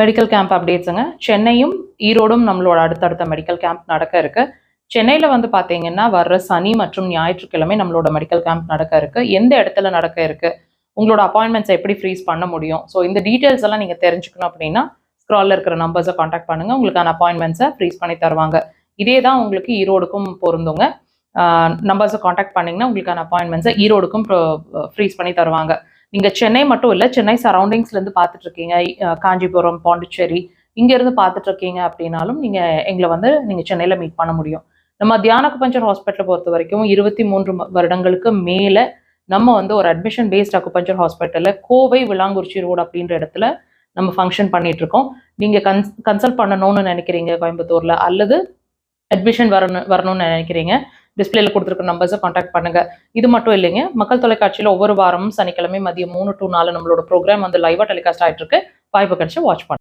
Medical camp அப்டேட்ஸுங்க. சென்னையும் ஈரோடும் நம்மளோட அடுத்தடுத்த medical camp நடக்க இருக்கு. சென்னையில் வந்து பார்த்தீங்கன்னா வர்ற சனி மற்றும் ஞாயிற்றுக்கிழமை நம்மளோட மெடிக்கல் கேம்ப் நடக்க இருக்கு. எந்த இடத்துல நடக்க இருக்கு, உங்களோட அப்பாயின்மெண்ட்ஸை எப்படி ஃப்ரீஸ் பண்ண முடியும், ஸோ இந்த டீட்டெயில்ஸ் எல்லாம் நீங்கள் தெரிஞ்சுக்கணும் அப்படின்னா ஸ்க்ராலில் இருக்கிற நம்பர்ஸை காண்டாக்ட் பண்ணுங்கள். உங்களுக்கான அப்பாயின்மெண்ட்ஸை ஃப்ரீஸ் பண்ணி தருவாங்க. இதே தான் உங்களுக்கு ஈரோடுக்கும் பொருந்துங்க. நம்பர்ஸை காண்டாக்ட் பண்ணிங்கன்னா உங்களுக்கான அப்பாயின்மெண்ட்ஸை ஈரோடுக்கும் ஃப்ரீஸ் பண்ணி தருவாங்க. நீங்கள் சென்னை மட்டும் இல்லை, சென்னை சரௌண்டிங்ஸ்லேருந்து பார்த்துட்டு இருக்கீங்க, காஞ்சிபுரம், பாண்டிச்சேரி இங்கேருந்து பார்த்துட்டு இருக்கீங்க அப்படின்னாலும் நீங்கள் எங்களை வந்து நீங்கள் சென்னையில் மீட் பண்ண முடியும். நம்ம தியான அக்குபஞ்சர் ஹாஸ்பிட்டலை பொறுத்த வரைக்கும் 23 வருடங்களுக்கு மேலே நம்ம வந்து ஒரு அட்மிஷன் பேஸ்ட் அக்குபஞ்சர் ஹாஸ்பிட்டலில் கோவை விளாங்குறிச்சி ரோடு அப்படின்ற இடத்துல நம்ம ஃபங்க்ஷன் பண்ணிட்டு இருக்கோம். நீங்கள் கன்சல்ட் பண்ணணும்னு நினைக்கிறீங்க கோயம்புத்தூரில், அல்லது அட்மிஷன் வரணும்னு நினைக்கிறீங்க, டிஸ்பிளேல கொடுத்துருக்க நம்பர்ஸை காண்டாக்ட் பண்ணுங்க. இது மட்டும் இல்லைங்க, மக்கள் தொலைக்காட்சியில் ஒவ்வொரு வாரமும் சனிக்கிழமை மதியம் 3 to 4 நம்மளோட ப்ரோக்ராம் வந்து லைவா டெலிகாஸ்ட் ஆகிட்டு இருக்கு. வாய்ப்பு கிடைச்சு வாட்ச் பண்ணுங்க.